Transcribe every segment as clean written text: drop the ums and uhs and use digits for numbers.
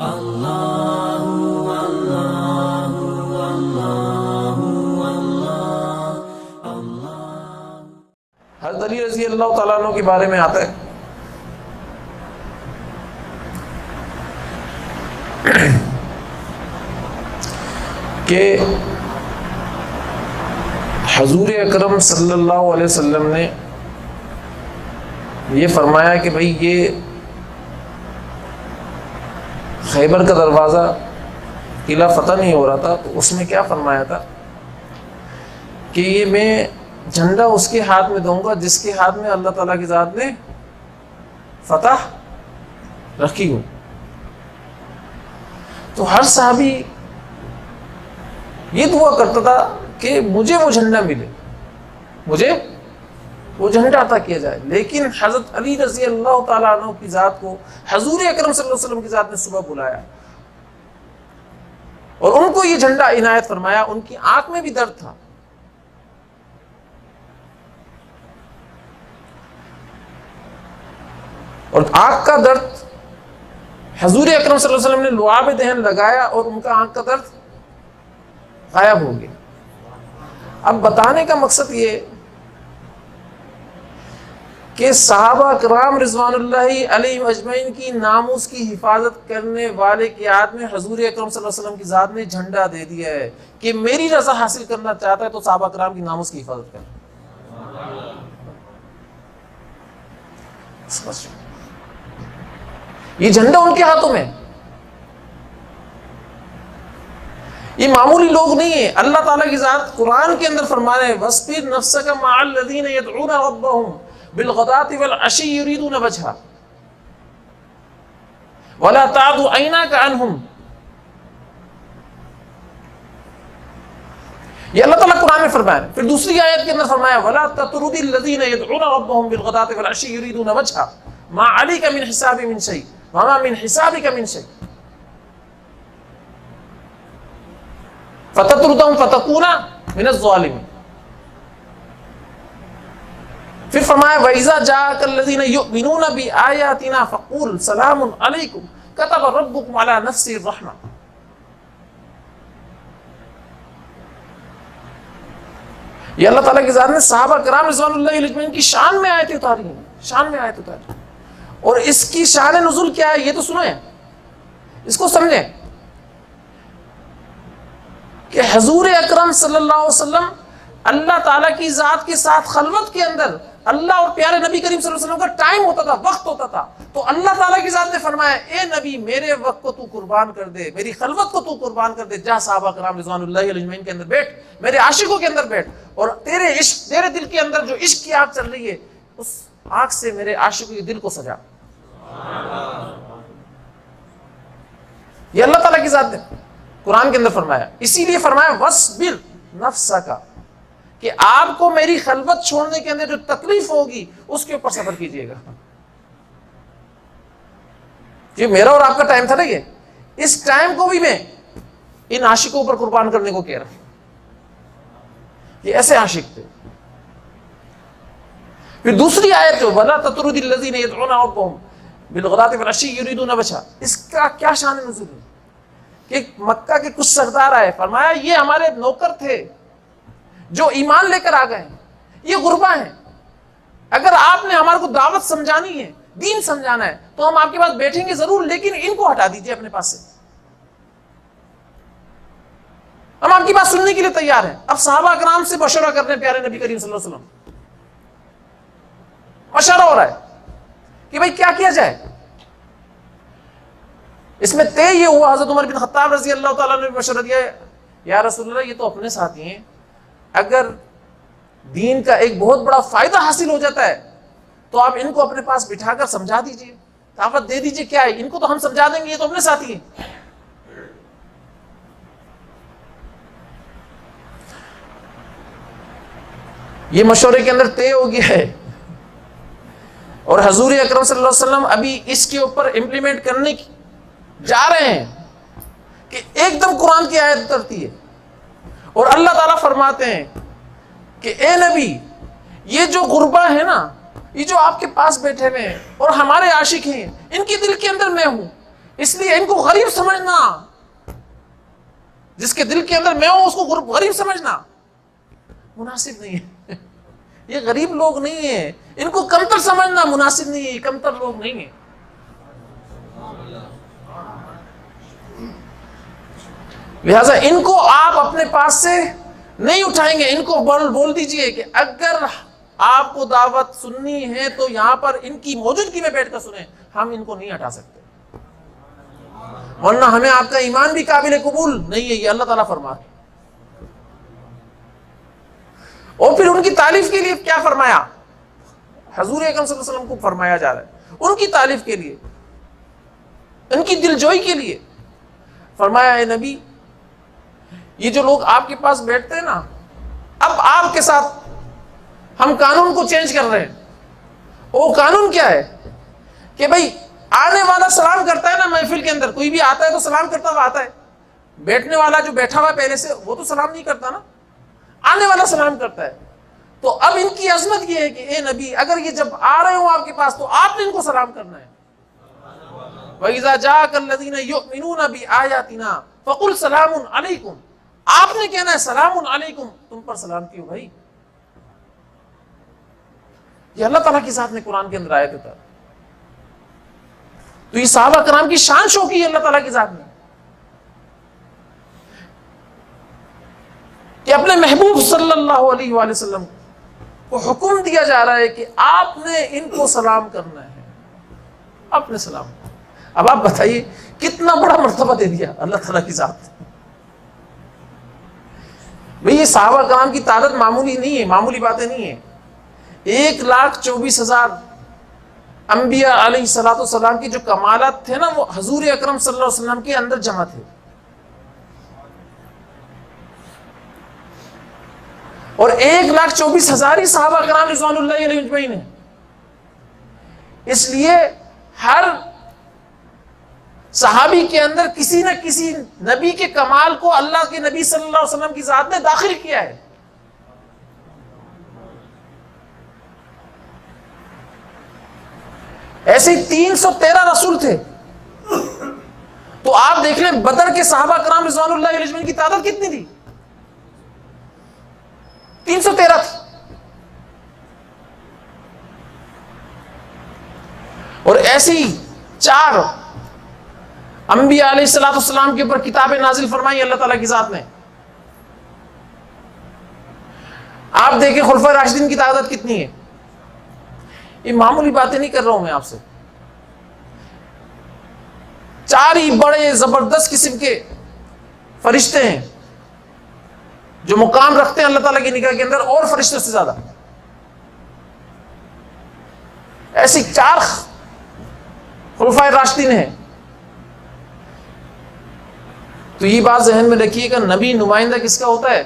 حضرت علی رضی اللہ تعالیٰ عنہ کے بارے میں آتا ہے کہ حضور اکرم صلی اللہ علیہ وسلم نے یہ فرمایا کہ بھئی یہ خیبر کا دروازہ قلعہ فتح نہیں ہو رہا تھا، تو اس میں کیا فرمایا تھا کہ یہ میں جھنڈا اس کے ہاتھ میں دوں گا جس کے ہاتھ میں اللہ تعالیٰ کی ذات نے فتح رکھی ہو۔ تو ہر صحابی یہ دعا کرتا تھا کہ مجھے وہ جھنڈا ملے، مجھے وہ جھنڈا عطا کیا جائے۔ لیکن حضرت علی رضی اللہ تعالیٰ عنہ کی ذات کو حضور اکرم صلی اللہ علیہ وسلم کی ذات نے صبح بلایا اور ان کو یہ جھنڈا عنایت فرمایا۔ ان کی آنکھ میں بھی درد تھا، اور آنکھ کا درد حضور اکرم صلی اللہ علیہ وسلم نے لعاب دہن لگایا اور ان کا آنکھ کا درد غائب ہو گیا۔ اب بتانے کا مقصد یہ کہ صحابہ کرام رضوان اللہ علیہم اجمعین کی ناموس کی حفاظت کرنے والے کی یاد میں حضور اکرم صلی اللہ علیہ وسلم کی ذات نے جھنڈا دے دیا ہے کہ میری رضا حاصل کرنا چاہتا ہے تو صحابہ کرام کی ناموس کی حفاظت کرے۔ یہ جھنڈا ان کے ہاتھوں میں، یہ معمولی لوگ نہیں ہیں۔ اللہ تعالیٰ کی ذات قرآن کے اندر فرما رہے ہیں وَاصْبِرْ نَفْسَكَ مَعَ الَّذِينَ يَدْعُونَ رَبَّهُمْ بِالْغَدَاةِ وَالْعَشِيِّ يُرِيدُونَ وَجْهَهُ وَلَا تَعْدُ عَيْنَاكَ عَنْهُمْ۔ یہ اللہ تعالیٰ قرآن میں فرمایا ہے۔ پھر دوسری آیت کے اندر فرمایا وَلَا تَطْرُدِ الَّذِينَ يَدْعُونَ رَبَّهُمْ بِالْغَدَاةِ وَالْعَشِيِّ يُرِيدُونَ وَجْهَهُ مَا عَلَيْكَ مِنْ حِسَابِهِمْ مِنْ شَيْءٍ وَمَا مِنْ حِسَابِكَ مِنْ شَيْءٍ فَتَطْرُدَهُمْ فَتَكُونَ مِنَ الظَّالِمِينَ۔ پھر فرمایا وَإِذَا جَاءَكَ الَّذِينَ يُؤْمِنُونَ بِآيَاتِنَا فَقُلْ سَلَامٌ عَلَيْكُمْ كَتَبَ رَبُّكُمْ عَلَى نَفْسِهِ الرَّحْمَةَ۔ یہ اللہ تعالیٰ کی ذات نے صحابہ کرام رضوان اللہ علیہم کی شان میں آیتیں اتاری ہیں، شان میں آیتیں اتاری ہیں۔ اور اس کی شان نزول کیا ہے یہ تو سنیں، اس کو سمجھیں کہ حضور اکرم صلی اللہ علیہ وسلم اللہ تعالیٰ کی ذات کے ساتھ خلوت کے اندر اللہ اور پیارے نبی کریم صلی اللہ علیہ وسلم کا ٹائم ہوتا تھا، وقت ہوتا تھا، تو اللہ تعالیٰ کی ذات نے فرمایا اے نبی میرے وقت کو تو قربان کر دے، میری خلوت کو تو قربان کر دے، جا صحابہ کرام رضوان اللہ علیہم کے اندر بیٹھ، میرے عاشقوں کے اندر بیٹھ، اور تیرے عشق، تیرے دل کے اندر جو عشق کی آگ چل رہی ہے اس آگ سے میرے عاشقوں کے دل کو سجا۔ یہ اللہ تعالیٰ کی ذات نے قرآن کے اندر فرمایا، اسی لیے فرمایا وَاصْبِرْ نَفْسَكَ کہ آپ کو میری خلوت چھوڑنے کے اندر جو تکلیف ہوگی اس کے اوپر صبر کیجئے گا۔ یہ میرا اور آپ کا ٹائم تھا نا، یہ اس ٹائم کو بھی میں ان عاشقوں پر قربان کرنے کو کہہ رہا ہوں۔ یہ ایسے عاشق تھے۔ پھر دوسری آیت جو وَلَا تَطْرُدِ الَّذِينَ يَدْعُونَ رَبَّهُمْ بِالْغَدَاةِ وَالْعَشِيِّ يُرِيدُونَ وَجْهَهُ، اس کا کیا شان نزول ہے کہ مکہ کے کچھ سردار آئے، فرمایا یہ ہمارے نوکر تھے جو ایمان لے کر آ گئے ہیں، یہ غربا ہیں، اگر آپ نے ہمارے کو دعوت سمجھانی ہے، دین سمجھانا ہے تو ہم آپ کے پاس بیٹھیں گے ضرور، لیکن ان کو ہٹا دیجئے اپنے پاس سے، ہم آپ کی بات سننے کے لیے تیار ہیں۔ اب صحابہ کرام سے مشورہ کر رہے ہیں پیارے نبی کریم صلی اللہ علیہ وسلم، مشورہ ہو رہا ہے کہ بھئی کیا کیا جائے۔ اس میں طے یہ ہوا، حضرت عمر بن خطاب رضی اللہ تعالیٰ نے مشورہ دیا یا رسول اللہ یہ تو اپنے ساتھی ہیں، اگر دین کا ایک بہت بڑا فائدہ حاصل ہو جاتا ہے تو آپ ان کو اپنے پاس بٹھا کر سمجھا دیجئے، دعوت دے دیجئے، کیا ہے ان کو تو ہم سمجھا دیں گے، یہ تو اپنے ساتھی ہیں۔ یہ مشورے کے اندر طے ہو گیا ہے، اور حضور اکرم صلی اللہ علیہ وسلم ابھی اس کے اوپر امپلیمنٹ کرنے جا رہے ہیں کہ ایک دم قرآن کی آیت اترتی ہے اور اللہ تعالیٰ فرماتے ہیں کہ اے نبی یہ جو غربا ہے نا، یہ جو آپ کے پاس بیٹھے ہوئے ہیں اور ہمارے عاشق ہیں، ان کے دل کے اندر میں ہوں، اس لیے ان کو غریب سمجھنا، جس کے دل کے اندر میں ہوں اس کو غریب سمجھنا مناسب نہیں ہے. یہ غریب لوگ نہیں ہیں، ان کو کمتر سمجھنا مناسب نہیں ہے، کمتر لوگ نہیں ہیں. لہذا ان کو آپ اپنے پاس سے نہیں اٹھائیں گے. ان کو بول دیجئے کہ اگر آپ کو دعوت سننی ہے تو یہاں پر ان کی موجودگی میں بیٹھ کر سنیں، ہم ان کو نہیں ہٹا سکتے، ورنہ ہمیں آپ کا ایمان بھی قابل قبول نہیں ہے. یہ اللہ تعالیٰ فرماتا. اور پھر ان کی تعریف کے لیے کیا فرمایا؟ حضور اکرم صلی اللہ علیہ وسلم کو فرمایا جا رہا ہے ان کی تعریف کے لیے، ان کی دلجوئی کے لیے فرمایا، اے نبی یہ جو لوگ آپ کے پاس بیٹھتے ہیں نا، اب آپ کے ساتھ ہم قانون کو چینج کر رہے ہیں. وہ قانون کیا ہے کہ بھئی آنے والا سلام کرتا ہے نا، محفل کے اندر کوئی بھی آتا ہے تو سلام کرتا ہوا آتا ہے. بیٹھنے والا جو بیٹھا ہوا پہلے سے وہ تو سلام نہیں کرتا نا، آنے والا سلام کرتا ہے. تو اب ان کی عظمت یہ ہے کہ اے نبی اگر یہ جب آ رہے ہوں آپ کے پاس تو آپ نے ان کو سلام کرنا ہے. وَإِذَا جَاءَكَ الَّذِينَ يُؤْمِنُونَ بِآيَاتِنَا فَقُلْ سَلَامٌ عَلَيْكُمْ. آپ نے کہنا ہے سلام علیکم، تم پر سلام کیوں بھائی. یہ اللہ تعالیٰ کی ذات نے قرآن کے اندر آیت ہے. تو یہ صحابہ کرام کی شان شو کی ہے اللہ تعالیٰ کی ذات نے کہ اپنے محبوب صلی اللہ علیہ وآلہ وسلم کو حکم دیا جا رہا ہے کہ آپ نے ان کو سلام کرنا ہے، اپنے سلام. اب آپ بتائیے کتنا بڑا مرتبہ دے دیا اللہ تعالیٰ کی ذات. بھئی یہ صحابہ کرام کی تعداد معمولی نہیں ہے، معمولی باتیں نہیں ہیں. 1,24,000 انبیاء علیہ الصلوۃ والسلام کی جو کمالات تھے نا وہ حضور اکرم صلی اللہ علیہ وسلم کے اندر جمع تھے. اور 1,24,000 ہی صحابہ کرام رضوان اللہ علیہم اجمعین ہیں. اس لیے ہر صحابی کے اندر کسی نہ کسی نبی کے کمال کو اللہ کے نبی صلی اللہ علیہ وسلم کی ذات نے داخل کیا ہے. ایسے 313 رسول تھے. تو آپ دیکھ لیں بدر کے صحابہ کرام رضوان اللہ علیہ اجمعین کی تعداد کتنی تھی؟ 313 تھی. اور ایسی 4 انبیاء علیہ الصلوۃ والسلام کے اوپر کتابیں نازل فرمائی اللہ تعالیٰ کی ذات نے. آپ دیکھیں خلفائے راشدین کی تعداد کتنی ہے. یہ معمولی باتیں نہیں کر رہا ہوں میں آپ سے. 4 ہی بڑے زبردست قسم کے فرشتے ہیں جو مقام رکھتے ہیں اللہ تعالیٰ کی نگاہ کے اندر اور فرشتوں سے زیادہ. ایسی 4 خلفائے راشدین ہیں. تو یہ بات ذہن میں رکھیے کہ نبی نمائندہ کس کا ہوتا ہے؟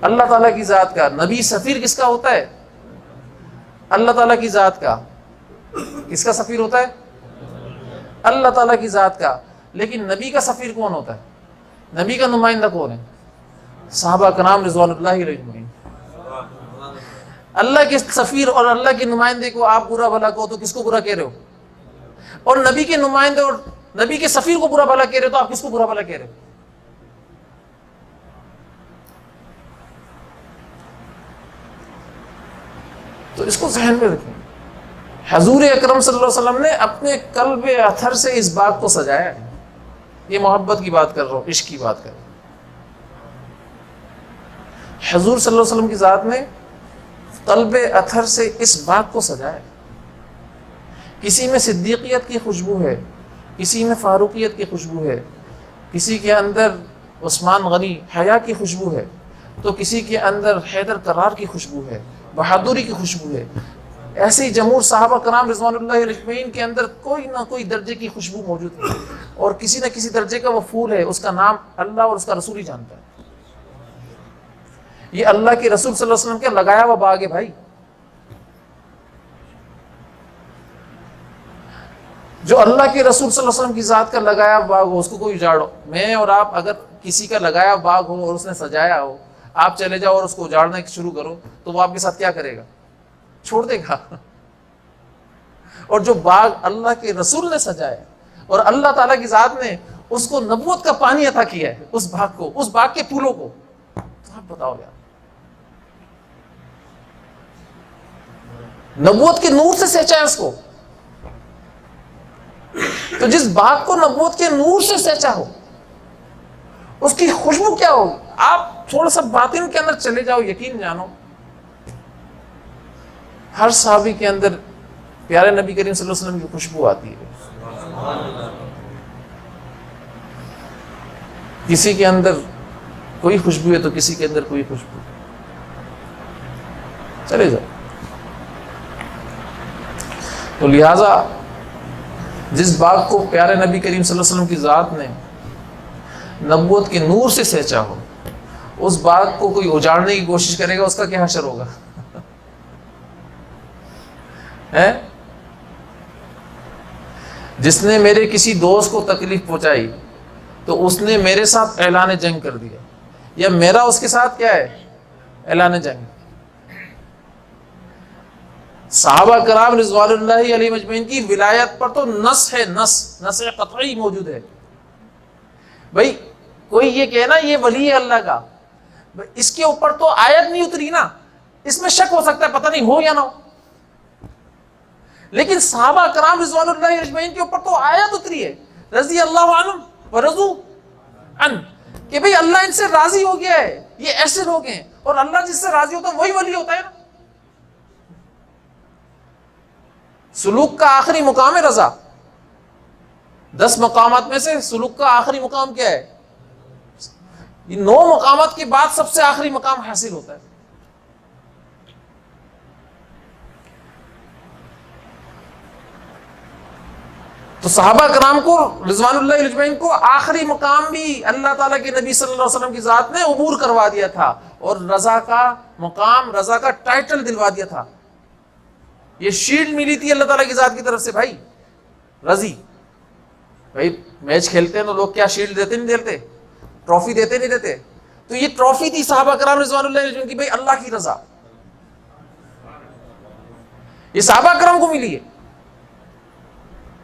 اللہ تعالیٰ کی ذات کا. نبی سفیر کس کا ہوتا ہے؟ اللہ تعالیٰ کی ذات کا. کس کا سفیر ہوتا ہے؟ اللہ تعالیٰ کی ذات کا. لیکن نبی کا سفیر کون ہوتا ہے؟ نبی کا نمائندہ کون ہے؟ صحابہ کرام رضوان اللہ علیہم. اللہ کے سفیر اور اللہ کے نمائندے کو آپ برا بھلا کہو تو کس کو برا کہہ رہے ہو؟ اور نبی کے نمائندے اور نبی کے سفیر کو برا بھلا کہہ رہے ہو تو آپ کس کو برا بھلا کہہ رہے ہو؟ تو اس کو ذہن میں رکھیں. حضور اکرم صلی اللہ علیہ وسلم نے اپنے قلب اطہر سے اس بات کو سجایا ہے. یہ محبت کی بات کر رہا ہوں، عشق کی بات کر رہا ہوں. حضور صلی اللہ علیہ وسلم کی ذات نے قلب اطہر سے اس بات کو سجایا ہے. کسی میں صدیقیت کی خوشبو ہے، کسی میں فاروقیت کی خوشبو ہے، کسی کے اندر عثمان غنی حیا کی خوشبو ہے، تو کسی کے اندر حیدر کرار کی خوشبو ہے، بہادری کی خوشبو ہے. ایسے ہی جمہور صحابہ کرام رضوان اللہ علیہ اجمعین کے اندر کوئی نہ کوئی درجے کی خوشبو موجود ہے، اور کسی نہ کسی درجے کا وہ پھول ہے، اس کا نام اللہ اور اس کا رسول ہی جانتا ہے. یہ اللہ کے رسول صلی اللہ علیہ وسلم کا لگایا ہوا باغ ہے بھائی. جو اللہ کے رسول صلی اللہ علیہ وسلم کی ذات کا لگایا باغ ہو اس کو کوئی اجاڑو. میں اور آپ اگر کسی کا لگایا باغ ہو اور اس نے سجایا ہو، آپ چلے جاؤ اور اس کو اجاڑنا شروع کرو تو وہ آپ کے ساتھ کیا کرے گا؟ چھوڑ دے گا. اور جو باغ اللہ کے رسول نے سجایا اور اللہ تعالیٰ کی ذات نے اس کو نبوت کا پانی عطا کیا ہے، اس باغ کو، اس باغ کے پھولوں کو. تو آپ بتاؤ یار، نبوت کے نور سے سینچا ہے اس کو. تو جس باغ کو نبوت کے نور سے سینچا ہو، اس کی خوشبو کیا ہوگی؟ آپ تھوڑا سا باطن کے اندر چلے جاؤ، یقین جانو ہر صحابی کے اندر پیارے نبی کریم صلی اللہ علیہ وسلم کی خوشبو آتی ہے. کسی کے اندر کوئی خوشبو ہے تو کسی کے اندر کوئی خوشبو. چلے جاؤ. تو لہذا جس باغ کو پیارے نبی کریم صلی اللہ علیہ وسلم کی ذات نے نبوت کے نور سے سینچا ہو، اس باغ کو کوئی اجاڑنے کی کوشش کرے گا، اس کا کیا حشر ہوگا؟ جس نے میرے کسی دوست کو تکلیف پہنچائی تو اس نے میرے ساتھ اعلان جنگ کر دیا، یا میرا اس کے ساتھ کیا ہے؟ اعلان جنگ. صحابہ کرام رضوان اللہ علیہ مجمعین کی ولایت پر تو نص ہے، نص قطعی موجود ہے. بھائی کوئی یہ کہنا یہ ولی ہے اللہ کا، اس کے اوپر تو آیت نہیں اتری نا، اس میں شک ہو سکتا ہے پتہ نہیں ہو یا نہ ہو، لیکن صحابہ کرام رضوان اللہ اجمعین کے اوپر تو آیت اتری ہے، رضی اللہ عنہم ورضوا عنہ، کہ بھئی اللہ ان سے راضی ہو گیا ہے، یہ ایسے لوگ ہیں، اور اللہ جس سے راضی ہوتا ہے وہی ولی ہوتا ہے نا. سلوک کا آخری مقام ہے رضا. 10 مقامات میں سے سلوک کا آخری مقام کیا ہے؟ یہ 9 مقامات کے بعد سب سے آخری مقام حاصل ہوتا ہے. تو صحابہ کرام کو رضوان اللہ اجمعین کو آخری مقام بھی اللہ تعالیٰ کے نبی صلی اللہ علیہ وسلم کی ذات نے عبور کروا دیا تھا، اور رضا کا مقام، رضا کا ٹائٹل دلوا دیا تھا. یہ شیلڈ ملی تھی اللہ تعالیٰ کی ذات کی طرف سے، بھائی رضی. بھائی میچ کھیلتے ہیں تو لوگ کیا شیلڈ دیتے نہیں دیتے، ٹرافی دیتے نہیں دیتے، تو یہ ٹرافی تھی صحابہ کرام رضوان اللہ علیہم کی، بھائی اللہ کی رضا. یہ صحابہ کرام کو ملی ہے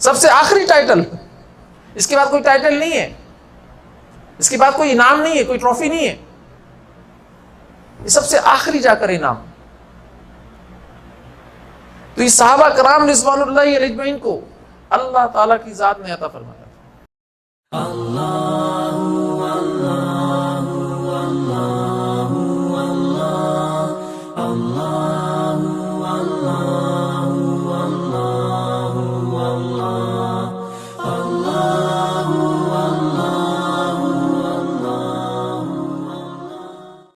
سب سے آخری ٹائٹل. اس کے بعد کوئی ٹائٹل نہیں ہے، اس کے بعد کوئی انعام نہیں ہے، کوئی ٹرافی نہیں ہے، یہ سب سے آخری جا کر انعام. تو یہ صحابہ کرام رضوان اللہ علیہ اجمعین کو اللہ تعالیٰ کی ذات نے عطا فرمایا. اللہ